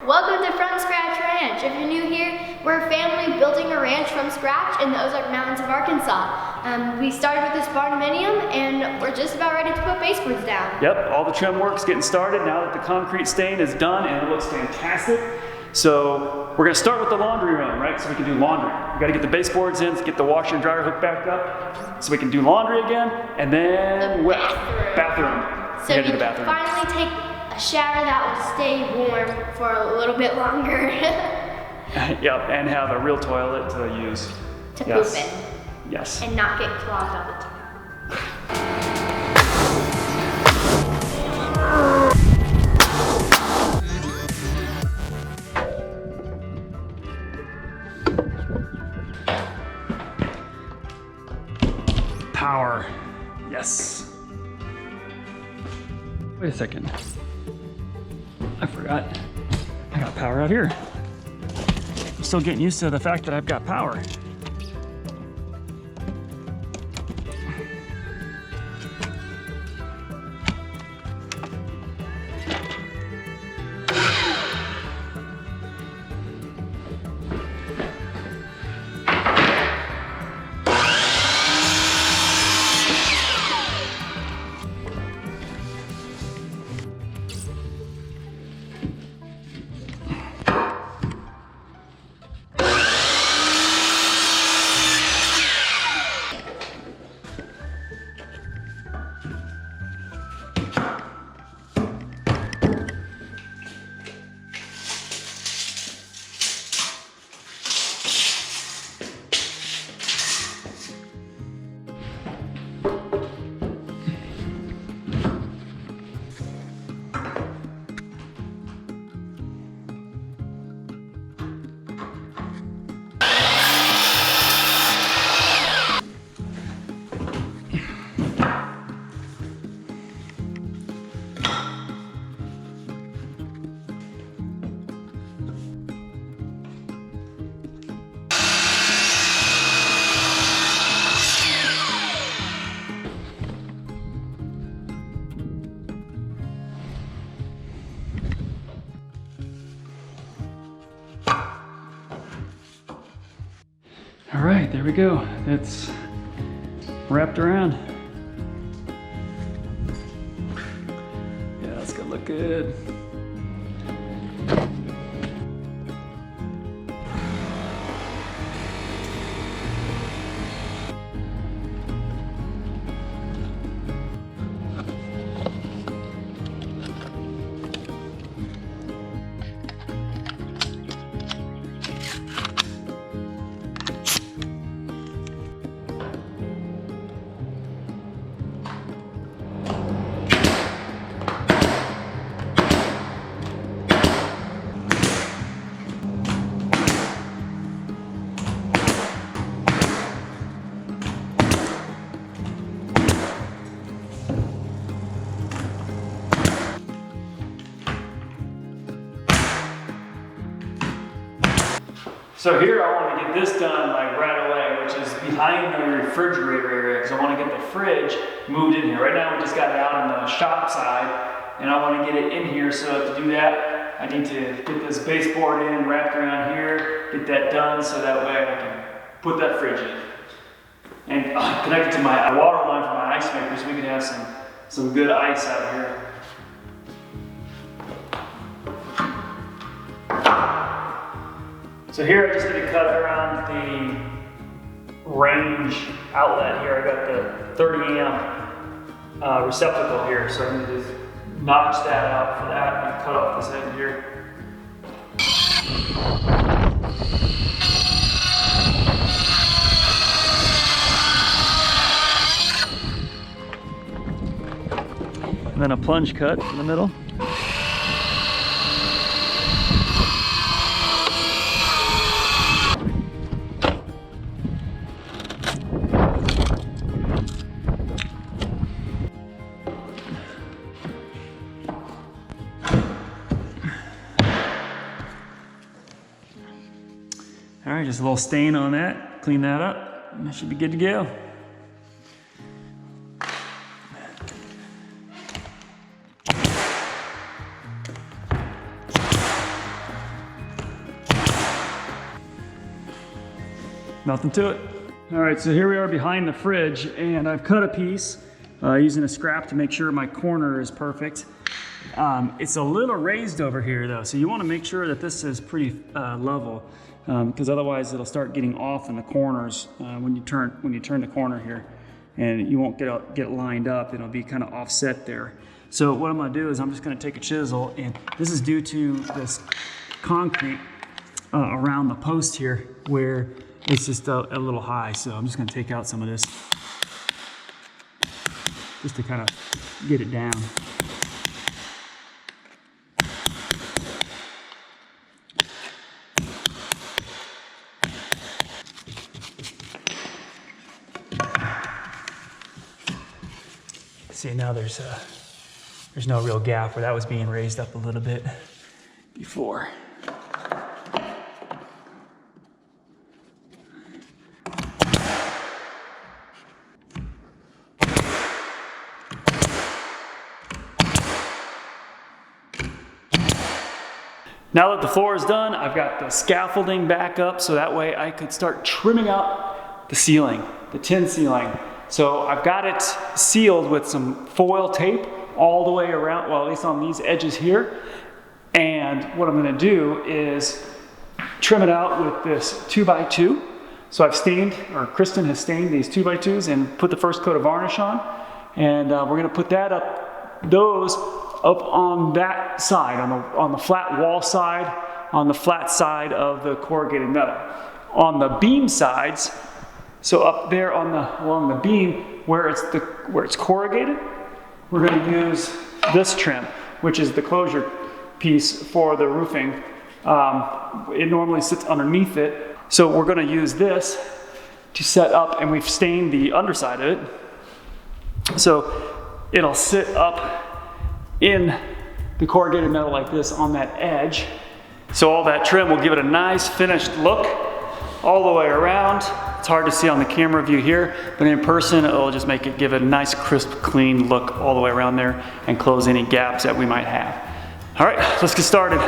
Welcome to From Scratch Ranch. If you're new here, we're a family building a ranch from scratch in the Ozark Mountains of Arkansas. We started with this Barndominiun and we're just about ready to put baseboards down. Yep, all the trim work's getting started now that the concrete stain is done and it looks fantastic. So we're gonna start with the laundry room, right? So we can do laundry. We gotta get the baseboards in, get the washer and dryer hooked back up so we can do laundry again, and then The bathroom. So you can finally take a shower that will stay warm for a little bit longer. Yep, and have a real toilet to use. To poop in. Yes. And not get clogged all the time. Power. Yes. Wait a second. I forgot. I got power out here. I'm still getting used to the fact that I've got power. All right, there we go. It's wrapped around. Yeah, that's gonna look good. So here I want to get this done like right away, which is behind the refrigerator area, because I want to get the fridge moved in here. Right now we just got it out on the shop side, and I want to get it in here. So to do that, I need to get this baseboard in, wrapped around here, get that done so that way I can put that fridge in. And connect it to my water line for my ice maker so we can have some good ice out here. So here I just need to cut around the range outlet here. I got the 30 amp receptacle here, so I need to notch that out for that and cut off this end here. And then a plunge cut in the middle. All right, just a little stain on that. Clean that up, and that should be good to go. Nothing to it. All right, so here we are behind the fridge, and I've cut a piece using a scrap to make sure my corner is perfect. It's a little raised over here though, so you want to make sure that this is pretty level, because otherwise it'll start getting off in the corners when you turn the corner here, and you won't get lined up. It'll be kind of offset there. So what I'm going to do is I'm just going to take a chisel, and this is due to this concrete around the post here where it's just a little high. So I'm just going to take out some of this just to kind of get it down. See, now there's no real gap where that was being raised up a little bit before. Now that the floor is done, I've got the scaffolding back up so that way I could start trimming out the ceiling, the tin ceiling. So I've got it sealed with some foil tape all the way around, well, at least on these edges here. And what I'm going to do is trim it out with this 2x2. So I've stained, or Kristen has stained these 2x2s and put the first coat of varnish on. And we're going to put that up, those up on that side, on the flat wall side, on the flat side of the corrugated metal. On the beam sides, so up there along the beam where it's corrugated, we're going to use this trim, which is the closure piece for the roofing. It normally sits underneath it. So we're going to use this to set up, and we've stained the underside of it. So it'll sit up in the corrugated metal like this on that edge. So all that trim will give it a nice finished look all the way around. It's hard to see on the camera view here, but in person it'll just give it a nice crisp, clean look all the way around there and close any gaps that we might have. All right, let's get started.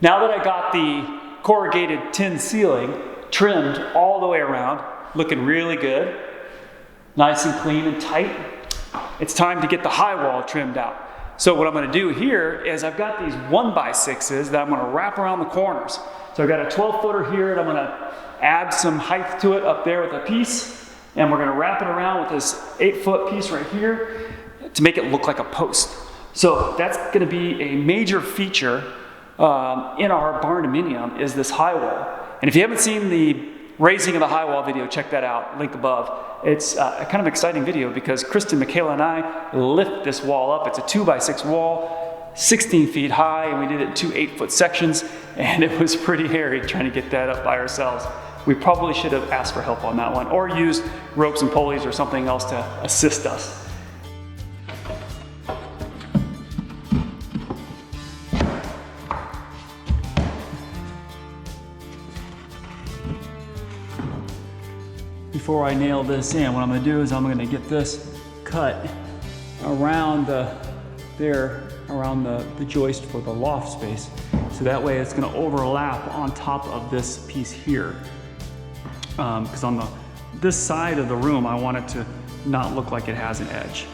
Now that I got the corrugated tin ceiling trimmed all the way around, looking really good, nice and clean and tight, it's time to get the high wall trimmed out. So what I'm going to do here is I've got these 1x6s that I'm going to wrap around the corners. So I've got a 12-footer here, and I'm going to add some height to it up there with a piece, and we're going to wrap it around with this 8-foot piece right here to make it look like a post. So that's going to be a major feature in our Barndominiun is this high wall. And if you haven't seen the raising of the high wall video, check that out, link above. It's a kind of exciting video because Kristen, Michaela, and I lift this wall up. It's a 2x6 wall, 16 feet high, and we did it in 2 8-foot sections, and it was pretty hairy trying to get that up by ourselves. We probably should have asked for help on that one, or used ropes and pulleys or something else to assist us. Before I nail this in, what I'm going to do is I'm going to get this cut around the joist for the loft space. So that way it's going to overlap on top of this piece here. Because on this side of the room, I want it to not look like it has an edge.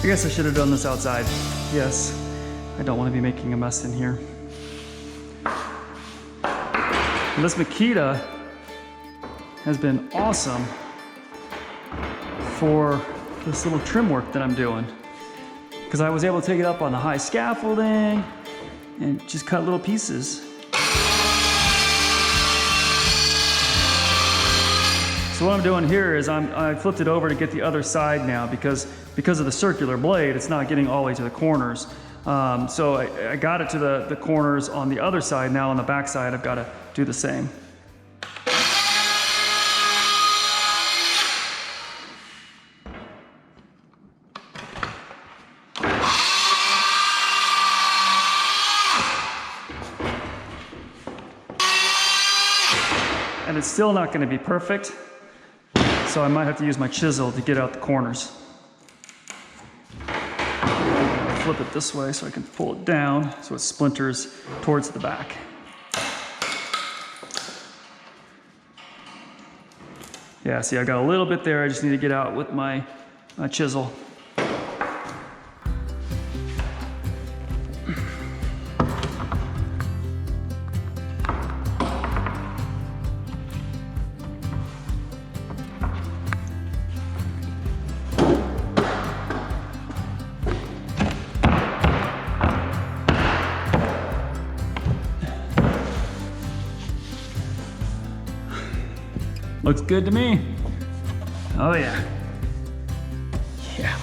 I guess I should have done this outside. Yes, I don't want to be making a mess in here. And this Makita has been awesome for this little trim work that I'm doing, because I was able to take it up on the high scaffolding and just cut little pieces. So what I'm doing here is I flipped it over to get the other side now, because of the circular blade, it's not getting all the way to the corners. So I got it to the corners on the other side. Now on the back side, I've got to do the same. And it's still not going to be perfect, so I might have to use my chisel to get out the corners. Flip it this way so I can pull it down so it splinters towards the back. Yeah, see, I got a little bit there. I just need to get out with my chisel. Looks good to me. Oh yeah. Yeah.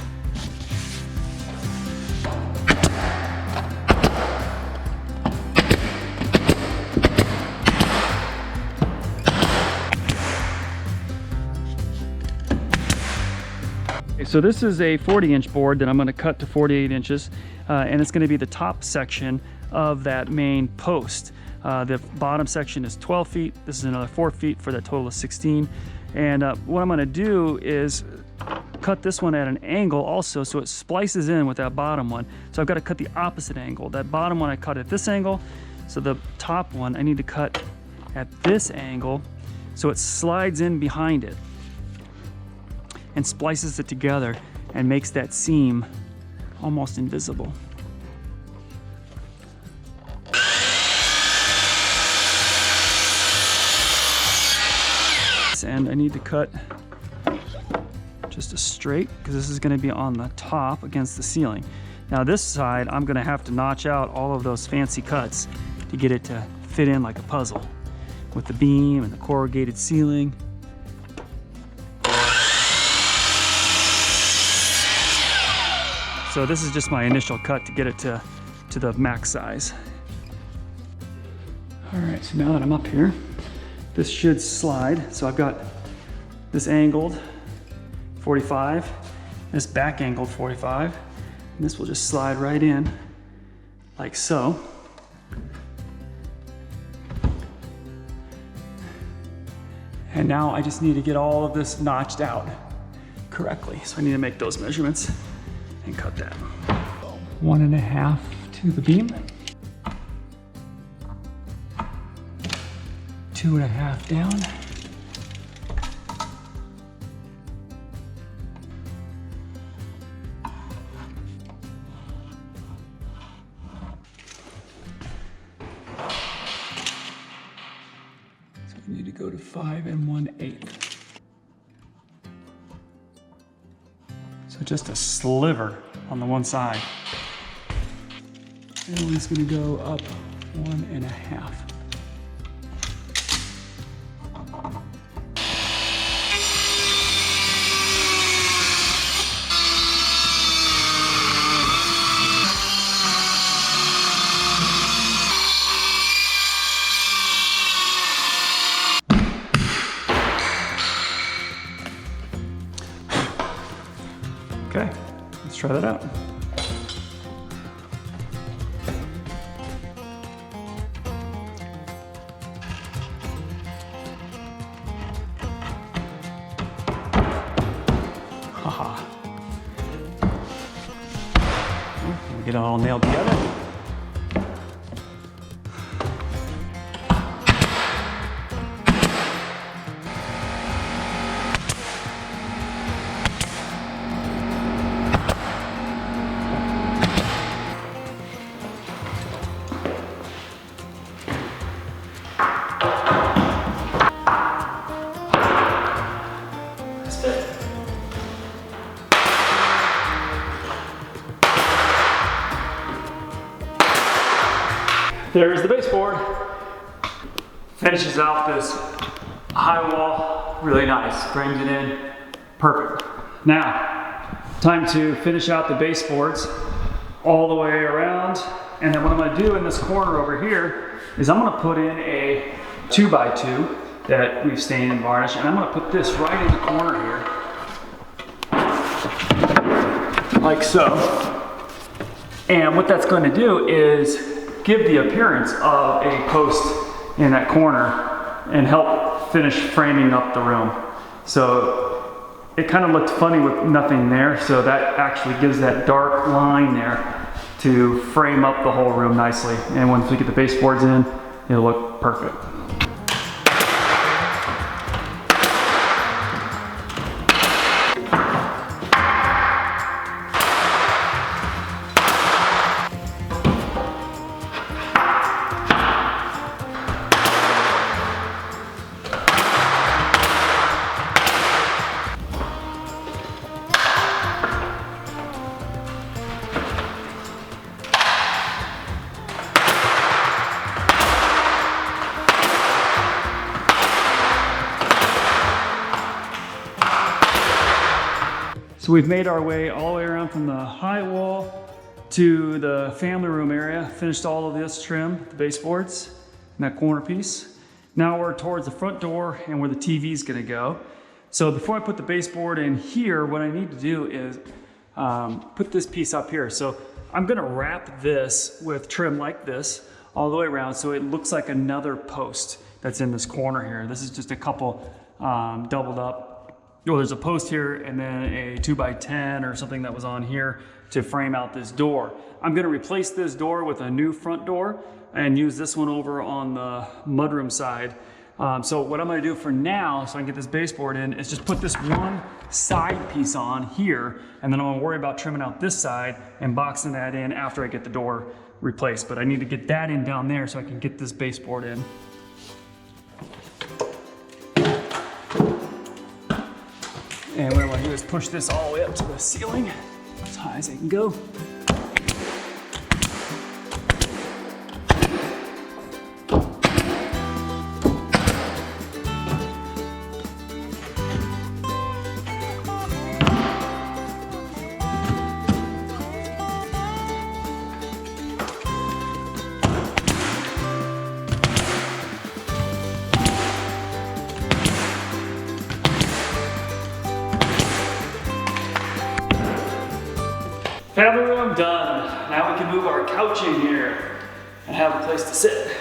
Okay, so this is a 40-inch board that I'm going to cut to 48 inches, and it's going to be the top section of that main post. The bottom section is 12 feet. This is another 4 feet for that total of 16. And what I'm going to do is cut this one at an angle also, so it splices in with that bottom one. So I've got to cut the opposite angle. That bottom one I cut at this angle, so the top one I need to cut at this angle so it slides in behind it and splices it together and makes that seam almost invisible. And I need to cut just a straight, because this is going to be on the top against the ceiling. Now this side, I'm going to have to notch out all of those fancy cuts to get it to fit in like a puzzle with the beam and the corrugated ceiling. So this is just my initial cut to get it to the max size. All right, so now that I'm up here, this should slide. So I've got this angled 45, this back angled 45, and this will just slide right in like so. And now I just need to get all of this notched out correctly. So I need to make those measurements and cut that. 1.5 to the beam. 2.5 down. So we need to go to 5 1/8. So just a sliver on the one side. And it's gonna go up 1.5. Okay, let's try that out. Haha. Get it all nailed together. There's the baseboard. Finishes off this high wall, really nice. Frames it in, perfect. Now, time to finish out the baseboards all the way around. And then what I'm gonna do in this corner over here is I'm gonna put in a 2x2 that we've stained and varnished, and I'm gonna put this right in the corner here, like so. And what that's going to do is give the appearance of a post in that corner and help finish framing up the room. So it kind of looked funny with nothing there, so that actually gives that dark line there to frame up the whole room nicely. And once we get the baseboards in, it'll look perfect. So we've made our way all the way around from the high wall to the family room area, finished all of this trim, the baseboards, and that corner piece. Now we're towards the front door and where the TV is gonna go. So before I put the baseboard in here, what I need to do is put this piece up here. So I'm gonna wrap this with trim like this all the way around so it looks like another post that's in this corner here. This is just a couple doubled up. Well, there's a post here and then a 2x10 or something that was on here to frame out this door. I'm gonna replace this door with a new front door and use this one over on the mudroom side. So what I'm gonna do for now, so I can get this baseboard in, is just put this one side piece on here, and then I'm gonna worry about trimming out this side and boxing that in after I get the door replaced. But I need to get that in down there so I can get this baseboard in. And what I want to do is push this all the way up to the ceiling, as high as I can go. Family room done. Now we can move our couch in here and have a place to sit.